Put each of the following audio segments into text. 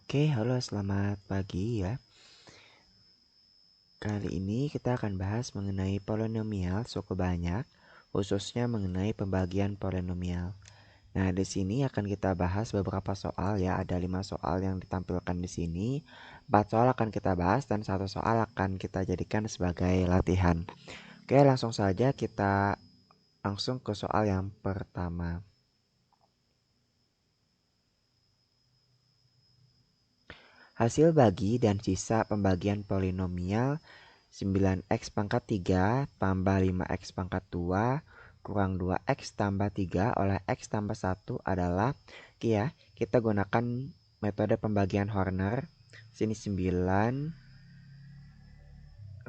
Oke, halo selamat pagi ya. Kali ini kita akan bahas mengenai polinomial suku banyak, khususnya mengenai pembagian polinomial. Nah, di sini akan kita bahas beberapa soal ya. Ada 5 soal yang ditampilkan di sini. 4 soal akan kita bahas dan 1 soal akan kita jadikan sebagai latihan. Oke, langsung saja kita langsung ke soal yang pertama. Hasil bagi dan sisa pembagian polinomial 9x pangkat 3 tambah 5x pangkat 2 kurang 2x tambah 3 oleh x tambah 1 adalah, oke ya, kita gunakan metode pembagian Horner. Sini 9, 5,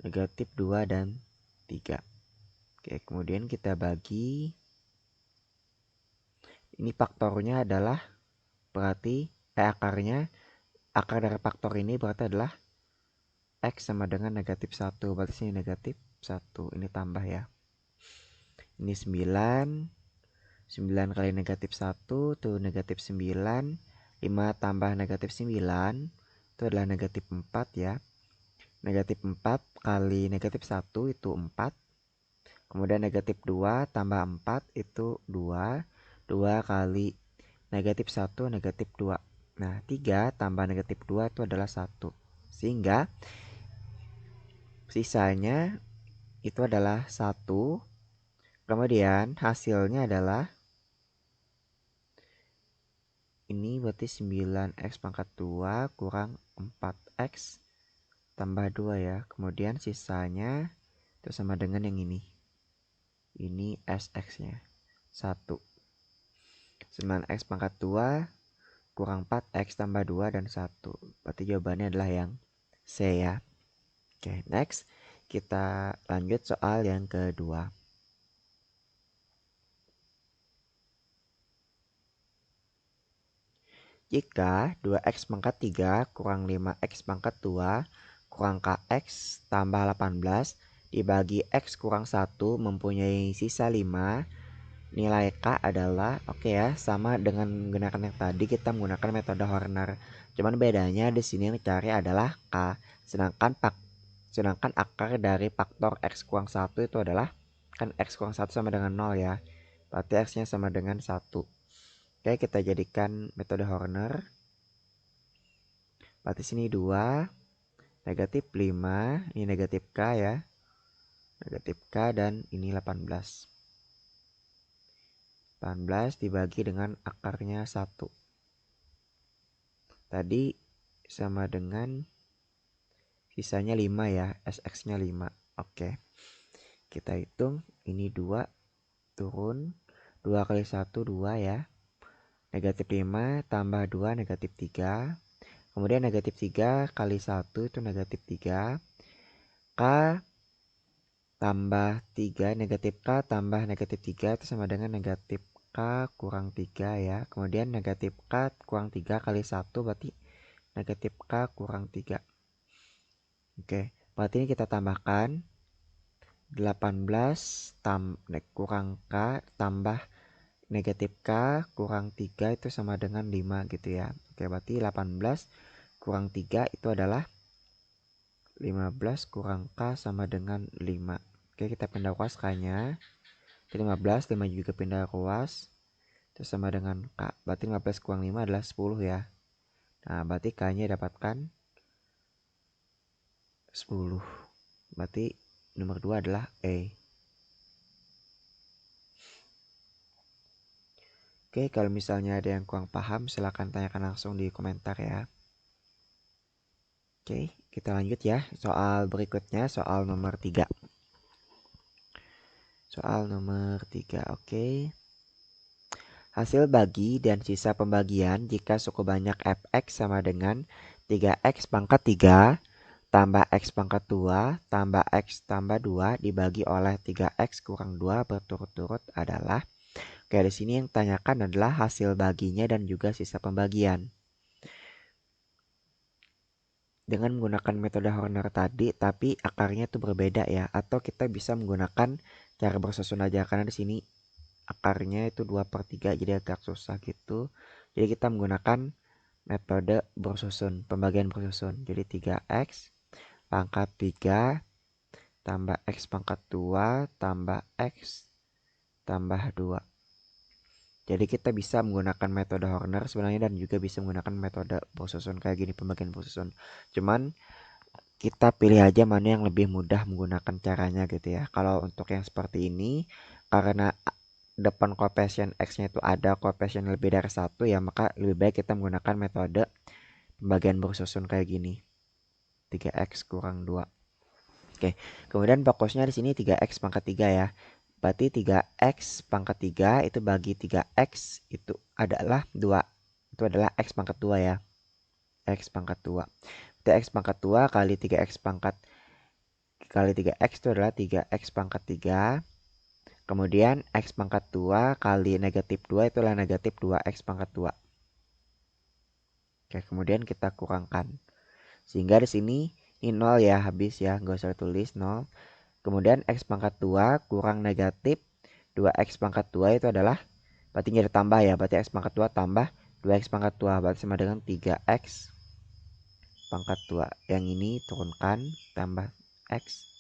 negatif 2 dan 3. Oke, kemudian kita bagi. Ini faktornya adalah berarti akar dari faktor ini berarti adalah x sama dengan negatif 1. Berarti sini negatif 1. Ini tambah ya. Ini 9. 9 kali negatif 1 itu negatif 9. 5 tambah negatif 9 itu adalah negatif 4 ya. Negatif 4 kali negatif 1 itu 4. Kemudian negatif 2 tambah 4 itu 2. 2 kali negatif 1 negatif 2. Nah, 3 tambah negatif 2 itu adalah 1. Sehingga sisanya itu adalah 1. Kemudian hasilnya adalah ini berarti 9x pangkat 2 kurang 4x tambah 2 ya. Kemudian sisanya itu sama dengan yang ini. Ini sx-nya 1. 9x pangkat 2 kurang 4x tambah 2 dan 1. Berarti jawabannya adalah yang C ya. Oke, next. Kita lanjut soal yang kedua. Jika 2x pangkat 3 kurang 5x pangkat 2 kurang kx tambah 18 dibagi x kurang 1 mempunyai sisa 5, nilai k adalah, oke ya, sama dengan menggunakan yang tadi, kita menggunakan metode Horner. Cuman bedanya di sini yang dicari adalah k, sedangkan akar dari faktor x kurang 1 itu adalah, kan x kurang 1 sama dengan 0 ya. Berarti x-nya sama dengan 1. Oke, kita jadikan metode Horner. Berarti sini 2, negatif 5, ini negatif k ya. Negatif k dan ini 18. 18 dibagi dengan akarnya 1. Tadi sama dengan sisanya 5 ya, sx-nya 5. Oke. Kita hitung, ini 2 turun, 2 kali 1 2 ya. Negatif 5 tambah 2 negatif 3. Kemudian negatif 3 kali 1 itu negatif 3. K tambah 3, negatif K tambah negatif 3 itu sama dengan negatif K kurang 3 ya. Kemudian negatif K kurang 3 kali 1 berarti negatif K kurang 3. Oke, berarti ini kita tambahkan 18 kurang K tambah negatif K kurang 3 itu sama dengan 5 gitu ya. Oke, berarti 18 kurang 3 itu adalah 15 kurang K sama dengan 5. Oke, kita pindah ruas K-nya. 15, 5 juga pindah ruas. Itu sama dengan K. Berarti 15 kurang 5 adalah 10 ya. Nah, berarti K-nya dapatkan 10. Berarti nomor 2 adalah E. Oke, kalau misalnya ada yang kurang paham, silahkan tanyakan langsung di komentar ya. Oke, kita lanjut ya. Soal berikutnya, soal nomor 3. Soal nomor 3, oke. Hasil bagi dan sisa pembagian jika suku banyak fx sama dengan 3x pangkat 3 tambah x pangkat 2 tambah x tambah 2 dibagi oleh 3x kurang 2 berturut-turut adalah. Oke, di sini yang ditanyakan adalah hasil baginya dan juga sisa pembagian. Dengan menggunakan metode Horner tadi, tapi akarnya itu berbeda ya. Atau kita bisa menggunakan cara bersusun aja, karena di sini akarnya itu 2/3 jadi agak susah gitu. Jadi kita menggunakan metode bersusun, pembagian bersusun. Jadi 3x pangkat 3 tambah x pangkat 2 tambah x tambah 2. Jadi kita bisa menggunakan metode Horner sebenarnya dan juga bisa menggunakan metode bersusun kayak gini, pembagian bersusun. Cuman kita pilih aja mana yang lebih mudah menggunakan caranya gitu ya. Kalau untuk yang seperti ini, karena depan koefisien x-nya itu ada koefisien lebih dari 1 ya, maka lebih baik kita menggunakan metode pembagian bersusun kayak gini. 3x kurang 2. Oke, kemudian fokusnya di sini 3x pangkat 3 ya. Berarti 3x pangkat 3 itu bagi 3x itu adalah 2. Itu adalah x pangkat 2 ya. X pangkat 2. Berarti x pangkat 2 kali 3x pangkat kali 3x itu adalah 3x pangkat 3. Kemudian x pangkat 2 kali negatif 2 itu adalah negatif 2x pangkat 2. Oke, kemudian kita kurangkan. Sehingga di sini ini 0 ya, habis ya, nggak usah tulis 0. Kemudian x pangkat 2 kurang negatif 2x pangkat 2 itu adalah, berarti jadi tambah ya, berarti x pangkat 2 tambah 2x pangkat 2, berarti sama dengan 3x pangkat 2. Yang ini turunkan, tambah x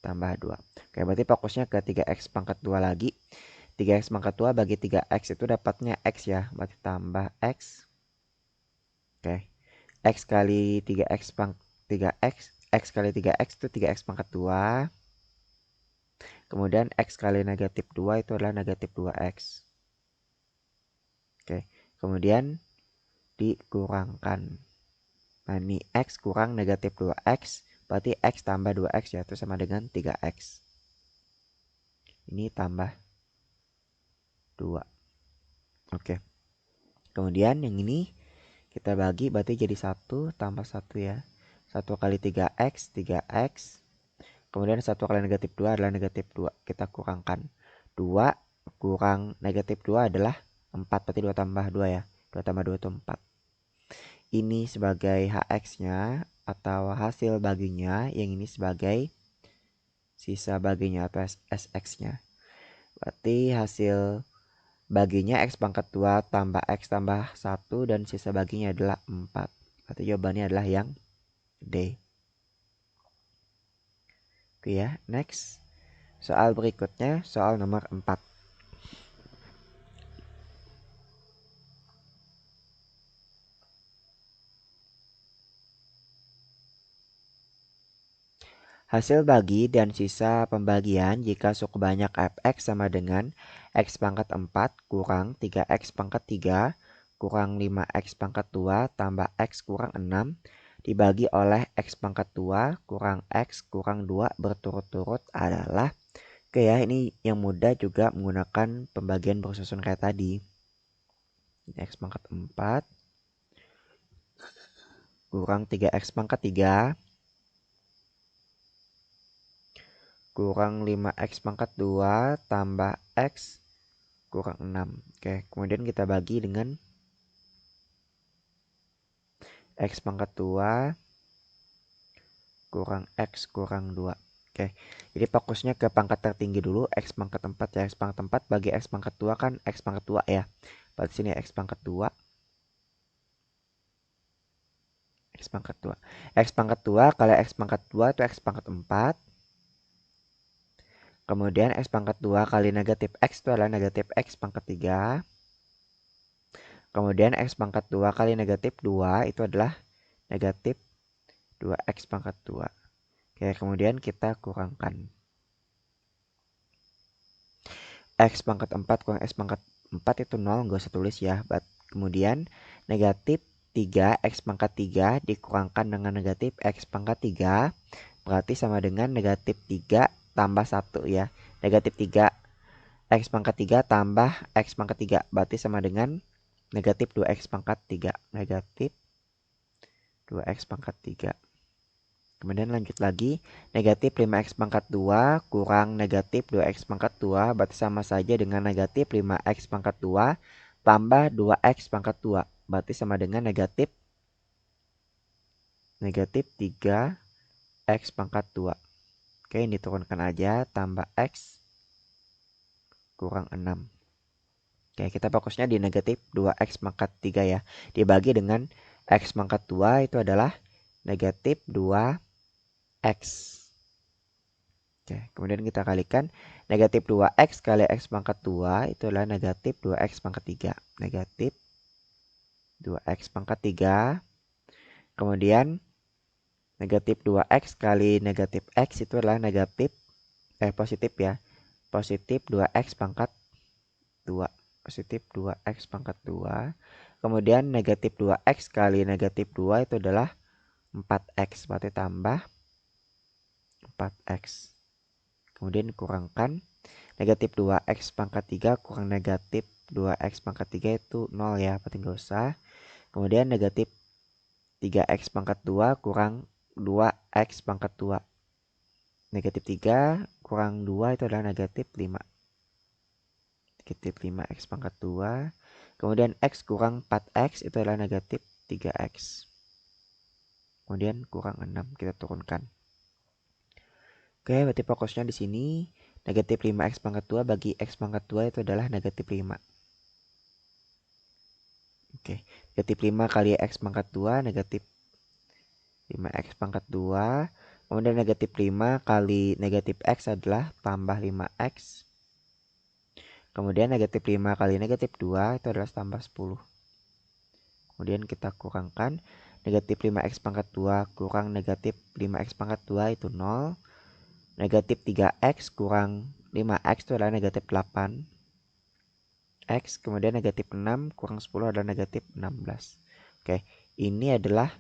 tambah 2. Oke, berarti fokusnya ke 3x pangkat 2 lagi. 3x pangkat 2 bagi 3x itu dapatnya x ya, berarti tambah x. Oke, x kali 3x pangkat 3x, x kali 3x itu 3x pangkat 2. Kemudian x kali negatif 2 itu adalah negatif 2x. Oke, kemudian dikurangkan. Nah, ini x kurang negatif 2x, berarti x tambah 2x ya, itu sama dengan 3x. Ini tambah 2. Oke. Kemudian yang ini kita bagi, berarti jadi 1 tambah 1 ya. 1 kali 3x, 3x. Kemudian 1 kali negatif 2 adalah negatif 2. Kita kurangkan. 2 kurang negatif 2 adalah 4. Berarti 2 tambah 2 ya. 2 tambah 2 itu 4. Ini sebagai hx-nya atau hasil baginya. Yang ini sebagai sisa baginya atau sx-nya. Berarti hasil baginya x pangkat 2 tambah x tambah 1 dan sisa baginya adalah 4. Berarti jawabannya adalah yang D. Oke ya, next. Soal berikutnya, soal nomor 4. Hasil bagi dan sisa pembagian jika suku banyak fx sama dengan x pangkat 4 kurang 3x pangkat 3 kurang 5x pangkat 2 tambah x kurang 6 dibagi oleh x pangkat 2 kurang x kurang 2 berturut-turut adalah. Oke ya, ini yang mudah juga menggunakan pembagian bersusun kayak tadi. X pangkat 4 kurang 3x pangkat 3 kurang 5x pangkat 2 tambah x kurang 6. Oke, kemudian kita bagi dengan x pangkat 2 kurang x kurang 2. Oke, jadi fokusnya ke pangkat tertinggi dulu, x pangkat 4 ya. X pangkat 4 bagi x pangkat 2 kan x pangkat 2 ya. Berarti sini x pangkat 2. X pangkat 2. X pangkat 2 kali x pangkat 2 itu x pangkat 4. Kemudian x pangkat 2 kali negatif x itu adalah negatif x pangkat 3. Kemudian x pangkat 2 kali negatif 2 itu adalah negatif 2x pangkat 2. Oke, kemudian kita kurangkan. X pangkat 4 kurang x pangkat 4 itu 0, nggak usah tulis ya. Kemudian negatif 3x pangkat 3 dikurangkan dengan negatif x pangkat 3. Berarti sama dengan negatif 3 tambah 1 ya. Negatif 3 x pangkat 3 tambah x pangkat 3. Berarti sama dengan negatif 2x pangkat 3. Negatif 2x pangkat 3. Kemudian lanjut lagi, negatif 5x pangkat 2 kurang negatif 2x pangkat 2 berarti sama saja dengan negatif 5x pangkat 2 tambah 2x pangkat 2. Berarti sama dengan negatif 3x pangkat 2. Oke, ini turunkan aja, tambah x kurang 6. Oke, kita fokusnya di negatif 2x pangkat 3 ya. Dibagi dengan x pangkat 2 itu adalah negatif 2x. Oke, kemudian kita kalikan negatif 2x kali x pangkat 2 itu adalah negatif 2x pangkat 3. Negatif 2x pangkat 3. Kemudian negatif 2x kali negatif x itu adalah positif ya. Positif 2x pangkat 2. Positif 2x pangkat 2. Kemudian negatif 2x kali negatif 2 itu adalah 4x. Berarti tambah 4x. Kemudian kurangkan negatif 2x pangkat 3 kurang negatif 2x pangkat 3 itu 0 ya. Berarti nggak usah. Kemudian negatif 3x pangkat 2 kurang 2x pangkat 2. Negatif 3 kurang 2 itu adalah negatif 5. Negatif 5x pangkat 2. Kemudian x kurang 4x itu adalah negatif 3x. Kemudian kurang 6 kita turunkan. Oke, berarti fokusnya di sini negatif 5x pangkat 2 bagi x pangkat 2 itu adalah negatif 5. Oke, negatif 5 kali x pangkat 2 negatif 5x pangkat 2. Kemudian negatif 5 kali negatif x adalah tambah 5x. Kemudian negatif 5 kali negatif 2 itu adalah tambah 10. Kemudian kita kurangkan negatif 5x pangkat 2 kurang negatif 5x pangkat 2 itu 0. Negatif 3x kurang 5x itu adalah negatif 8x. Kemudian negatif 6 kurang 10 adalah negatif 16. Oke, ini adalah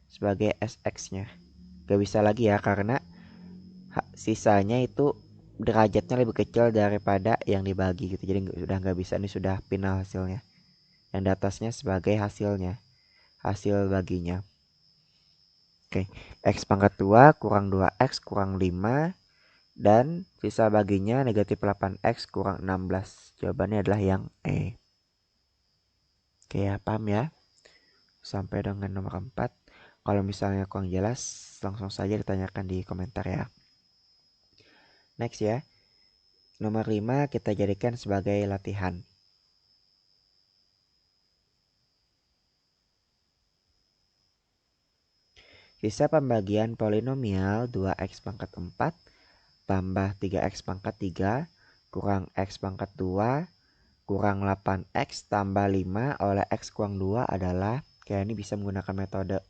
sebagai SX-nya. Gak bisa lagi ya karena sisanya itu derajatnya lebih kecil daripada yang dibagi gitu. Jadi sudah nggak bisa, ini sudah final hasilnya. Yang di atasnya sebagai hasilnya, hasil baginya. Oke, x pangkat 2 kurang 2x kurang 5 dan sisa baginya negatif 8x kurang 16. Jawabannya adalah yang E. Oke ya, paham ya? Sampai dengan nomor 4. Kalau misalnya kurang jelas, langsung saja ditanyakan di komentar ya. Next ya. Nomor 5 kita jadikan sebagai latihan. Sisa pembagian polinomial 2x pangkat 4 tambah 3x pangkat 3 kurang x pangkat 2 kurang 8x tambah 5 oleh x kurang 2 adalah, kayak ini bisa menggunakan metode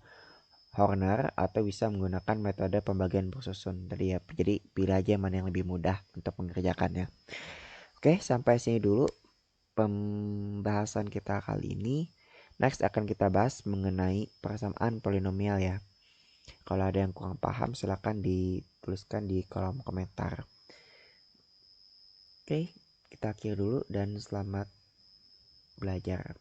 Horner atau bisa menggunakan metode pembagian bersusun tadi ya. Jadi pilih aja mana yang lebih mudah untuk mengerjakannya. Oke, sampai sini dulu pembahasan kita kali ini. Next akan kita bahas mengenai persamaan polinomial ya. Kalau ada yang kurang paham silahkan dituliskan di kolom komentar. Oke, kita akhiri dulu dan selamat belajar.